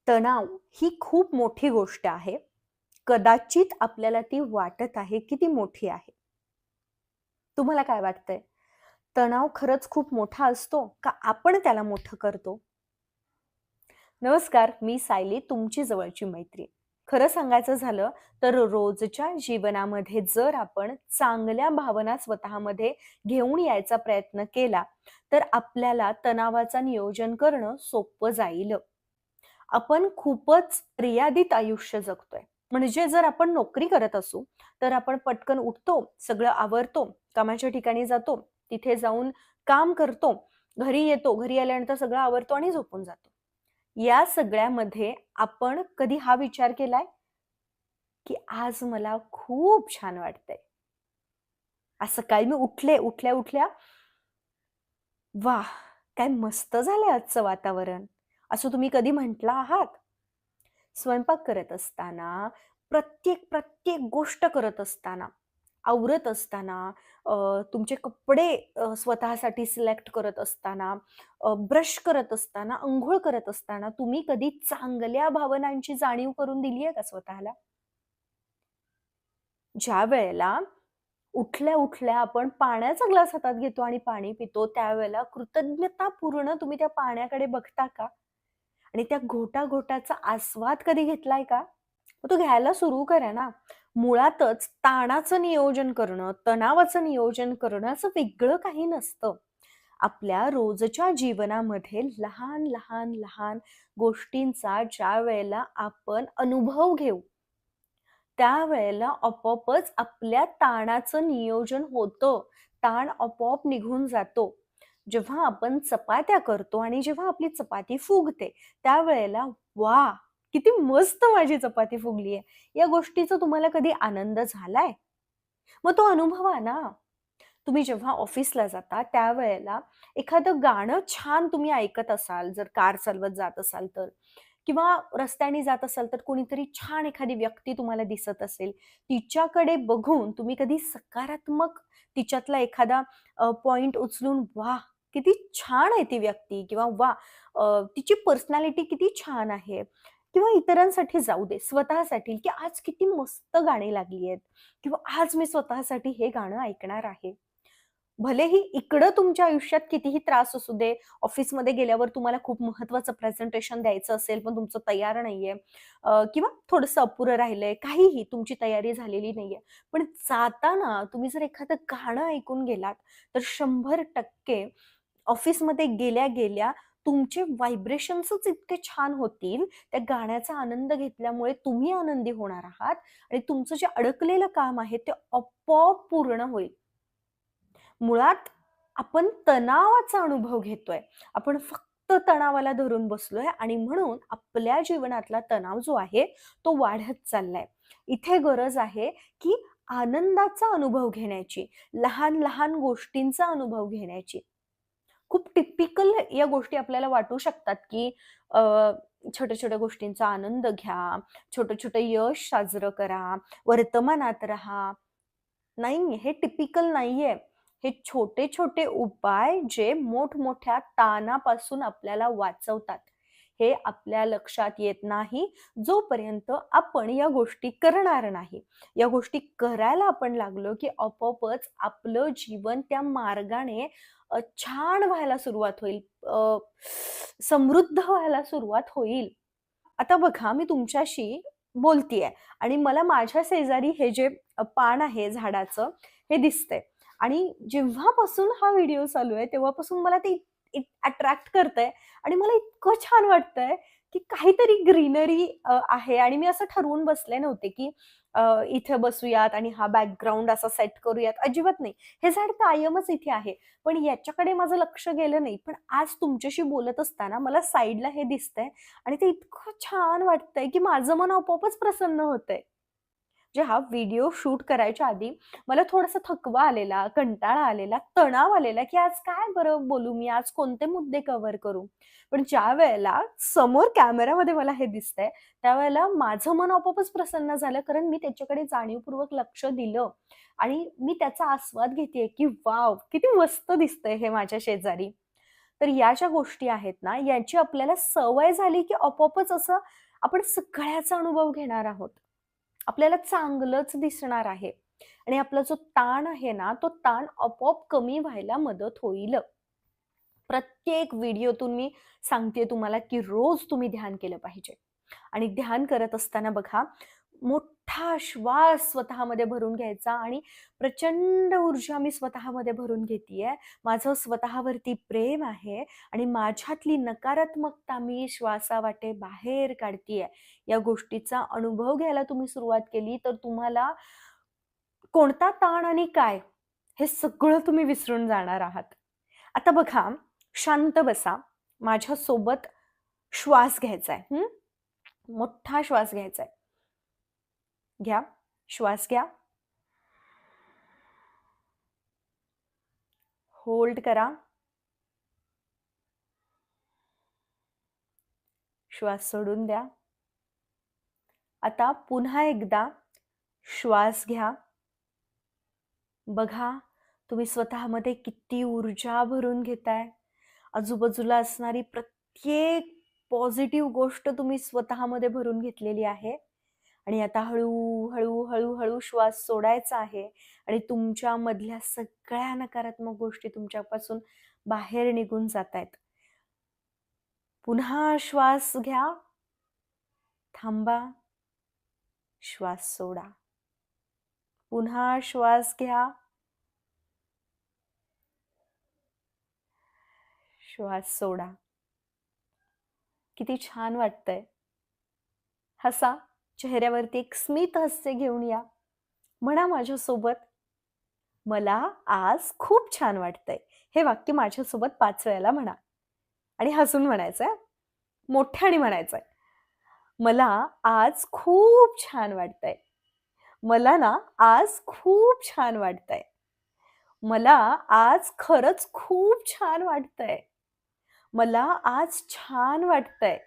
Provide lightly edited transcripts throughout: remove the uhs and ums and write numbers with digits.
तणाव ही खूप मोठी गोष्ट आहे. कदाचित आपल्याला ती वाटत आहे की ती मोठी आहे. तुम्हाला काय वाटतंय? तणाव खरंच खूप मोठा असतो का आपण त्याला मोठं करतो? नमस्कार, मी सायली तुमची जवळची मैत्रीण. खरं सांगायचं झालं तर रोजच्या जीवनामध्ये जर आपण चांगल्या भावना स्वतःमध्ये घेऊन यायचा प्रयत्न केला, तर आपल्याला तणावाचं नियोजन करणं सोपं जाईल. आपण खूपच मर्यादित आयुष्य जगतोय. म्हणजे जर आपण नोकरी करत असू, तर आपण पटकन उठतो, सगळं आवरतो, कामाच्या ठिकाणी जातो, तिथे जाऊन काम करतो, घरी येतो, घरी आल्यानंतर सगळं आवरतो आणि झोपून जातो. या सगळ्यामध्ये आपण कधी हा विचार केलाय, की आज मला खूप छान वाटतंय. आज सकाळी मी उठले, उठल्या-उठल्या, वाह! काय मस्त झालंय आजचं वातावरण. असं तुम्ही कधी म्हटला आहात? स्वयंपाक करत असताना, प्रत्येक गोष्ट करत असताना, आवरत असताना, तुमचे कपडे स्वतःसाठी सिलेक्ट करत असताना, ब्रश करत असताना, अंघोळ करत असताना तुम्ही कधी चांगल्या भावनांची जाणीव करून दिली आहे का स्वतःला? ज्यावेळेला उठल्या-उठल्या आपण पाण्याचा ग्लास हातात घेतो आणि पाणी पितो, त्यावेळेला कृतज्ञतापूर्ण तुम्ही त्या पाण्याकडे बघता का? आणि त्या घोटा-घोटाचा आस्वाद कधी घेतलाय का? मग तो घ्यायला सुरू करा ना. मुळातच ताणाचं नियोजन करणं, तणावाचं नियोजन करणं असं वेगळं काही नसतं. आपल्या रोजच्या जीवनामध्ये लहान गोष्टींचा ज्यावेळेला आपण अनुभव घेऊ, त्यावेळेला आपोआपच आपल्या ताणाचं नियोजन होतं. ताण आपोआप निघून जातो. जेव्हा आपण चपात्या करतो आणि जेव्हा आपली चपाती फुगते, त्यावेळेला वाह! किती मस्त माझी चपाती फुगली आहे. या गोष्टीचा तुम्हाला कधी आनंद झालाय? मग तो अनुभवा ना. तुम्ही जेव्हा ऑफिसला जाता त्यावेळेला एखादं गाणं छान तुम्ही ऐकत असाल, जर कार चालवत जात असाल तर किंवा रस्त्याने जात असाल तर कोणीतरी छान एखादी व्यक्ती तुम्हाला दिसत असेल, तिच्याकडे बघून तुम्ही कधी सकारात्मक तिच्यातला एखादा पॉइंट उचलून वाह! किती छान आहे ती व्यक्ती किंवा वाह! तिची पर्सनॅलिटी किती छान आहे किंवा इतरांसाठी जाऊ दे, स्वतःसाठी की आज किती मस्त गाणी लागली आहेत किंवा आज मी स्वतःसाठी हे गाणं ऐकणार आहे. भलेही इकडं तुमच्या आयुष्यात कितीही त्रास असू दे, ऑफिसमध्ये गेल्यावर तुम्हाला खूप महत्त्वाचं प्रेझेंटेशन द्यायचं असेल, पण तुमचं तयार नाहीये किंवा थोडंसं अपुरं राहिलंय, काहीही तुमची तयारी झालेली नाहीये. पण जाताना तुम्ही जर एखादं गाणं ऐकून गेलात, तर 100% ऑफिसमध्ये गेल्या-गेल्या तुमचे व्हायब्रेशन्सच इतके छान होतील, त्या गाण्याचा आनंद घेतल्यामुळे तुम्ही आनंदी होणार आहात आणि तुमचं जे अडकलेलं काम आहे, ते आपोआप पूर्ण होईल. मुळात आपण तणावाचा अनुभव घेतोय. आपण फक्त तणावाला धरून बसलोय आणि म्हणून आपल्या जीवनातला तणाव जो आहे, तो वाढत चाललाय. इथे गरज आहे, की आनंदाचा अनुभव घेण्याची, लहान-लहान गोष्टींचा अनुभव घेण्याची. खूप टिपिकल या गोष्टी आपल्याला वाटू शकतात, की अ, छोट्या-छोट्या गोष्टींचा आनंद घ्या, छोटं-छोटं यश साजरं करा, वर्तमानात राहा. नाही, हे टिपिकल नाहीये. हे छोटे-छोटे उपाय जे मोठमोठ्या ताणापासून आपल्याला वाचवतात. हे आपल्या लक्षात येत नाही, जोपर्यंत आपण या गोष्टी करणार नाही. या गोष्टी करायला आपण लागलो, की आपोआपच आपलं जीवन त्या मार्गाने छान व्हायला सुरुवात होईल. समृद्ध व्हायला सुरुवात होईल. आता बघा, मी तुमच्याशी बोलतीये आणि मला माझ्या शेजारी हे जे पान आहे झाडाचं, हे दिसतंय आणि जेव्हापासून हा व्हिडिओ चालू आहे, तेव्हापासून मला ते अट्रॅक्ट करतंय आणि मला इतकं छान वाटतंय, की काहीतरी ग्रीनरी आहे आणि मी असं ठरवून बसले नव्हते, की इथे बसूयात आणि हा बॅकग्राऊंड असा सेट करूयात, अजिबात नाही. हे झाड कायमच इथे आहे. पण याच्याकडे माझं लक्ष गेलं नाही. पण आज तुमच्याशी बोलत असताना मला साइडला हे दिसतंय आणि ते इतकं छान वाटतंय, की माझं मन आपोआपच प्रसन्न होतंय. म्हणजे हा व्हिडिओ शूट करायच्या आधी मला थोडासा थकवा आलेला, कंटाळा आलेला, तणाव आलेला, की आज काय बरं बोलू मी? आज कोणते मुद्दे कव्हर करू? पण ज्यावेळेला समोर कॅमेरामध्ये मला हे दिसतंय, त्यावेळेला माझं मन आपोआपच प्रसन्न झालं, कारण मी त्याच्याकडे जाणीवपूर्वक लक्ष दिलं आणि मी त्याचा आस्वाद घेतेय, की वॉव! किती मस्त दिसतंय हे माझ्या शेजारी. तर या ज्या गोष्टी आहेत ना, याची आपल्याला सवय झाली, की आपोआपच असं आपण सगळ्याचा अनुभव घेणार आहोत. आपल्याला चांगलंच दिसणार आहे आणि आपला जो ताण आहे ना, तो ताण आपोआप कमी व्हायला मदत होईल. प्रत्येक व्हिडिओतून मी सांगते तुम्हाला, की रोज तुम्ही ध्यान केलं पाहिजे. आणि ध्यान करत असताना बघा, मोठा श्वास स्वतःमध्ये भरून घ्यायचा आणि प्रचंड ऊर्जा मी स्वतःमध्ये भरून घेतीये. माझं स्वतःवरती प्रेम आहे आणि माझ्यातली नकारात्मकता मी श्वासावाटे बाहेर काढतीये. या गोष्टीचा अनुभव घ्यायला तुम्ही सुरुवात केली, तर तुम्हाला कोणता ताण आणि काय, हे सगळं तुम्ही विसरून जाणार आहात. आता बघा, शांत बसा. माझ्यासोबत श्वास घ्यायचा आहे. मोठा श्वास घ्यायचा आहे. घ्या. श्वास घ्या. होल्ड करा. श्वास सोडून द्या. आता पुन्हा एकदा श्वास घ्या. बघा, तुम्ही स्वतःमध्ये किती ऊर्जा भरून घेताय. आजूबाजूला असणारी प्रत्येक पॉझिटिव्ह गोष्ट तुम्ही स्वतःमध्ये भरून घेतलेली आहे. आणि आता हळू हळू श्वास सोडायचा आहे आणि तुमच्या मधल्या सगळ्या नकारात्मक गोष्टी तुमच्यापासून बाहेर निघून जात आहेत. पुन्हा श्वास घ्या. थांबा. श्वास सोडा. पुन्हा श्वास घ्या. श्वास सोडा. किती छान वाटतंय. हसा. चेहऱ्यावरती एक स्मित हास्य घेऊन या. म्हणा माझ्यासोबत, मला आज खूप छान वाटतंय. हे वाक्य माझ्यासोबत 5 वेळेला म्हणा आणि हसून म्हणायचंय. मोठ्याने म्हणायचंय. मला आज खूप छान वाटतंय. मला ना आज खूप छान वाटतंय. मला आज खरंच खूप छान वाटतंय. मला आज छान वाटतंय.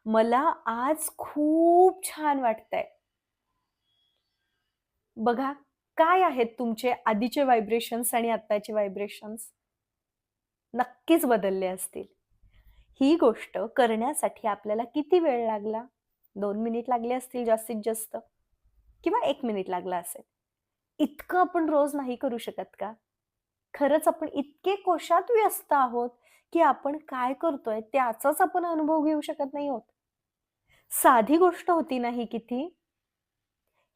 मला आज खूप छान वाटतंय. बघा, काय आहेत तुमचे आधीचे व्हायब्रेशन्स आणि आत्ताचे व्हायब्रेशन्स? नक्कीच बदलले असतील. ही गोष्ट करण्यासाठी आपल्याला किती वेळ लागला? 2 मिनिट लागले असतील जास्तीत जास्त, किंवा 1 मिनिट लागला असेल. इतकं आपण रोज नाही करू शकत का? खरंच आपण इतके कोशात व्यस्त आहोत, की आपण काय करतोय त्याचाच आपण अनुभव घेऊ शकत नाही आहोत. साधी गोष्ट होती ना ही किती?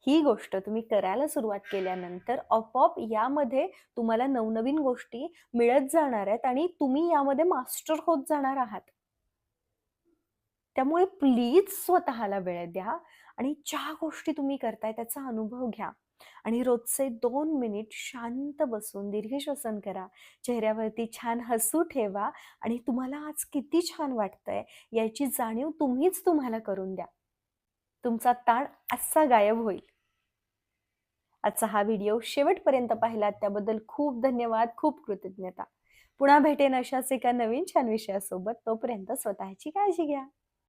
ही गोष्ट तुम्ही करायला सुरुवात केल्यानंतर आपोआप यामध्ये तुम्हाला नवनवीन गोष्टी मिळत जाणार आहेत आणि तुम्ही यामध्ये मास्टर होत जाणार आहात. त्यामुळे प्लीज स्वतःला वेळ द्या आणि ज्या गोष्टी तुम्ही करताय त्याचा अनुभव घ्या आणि रोजचे 2 मिनिट शांत बसून दीर्घ श्वसन करा. चेहऱ्यावरती छान हसू ठेवा आणि तुम्हाला आज किती छान वाटतंय याची जाणीव तुम्हीच तुम्हाला करून द्या. तुमचा ताण असा गायब होईल. आजचा हा व्हिडिओ शेवटपर्यंत पाहिलात त्याबद्दल खूप धन्यवाद, खूप कृतज्ञता. पुन्हा भेटेन अशाच एका नवीन छान विषयासोबत. तोपर्यंत स्वतःची काळजी घ्या.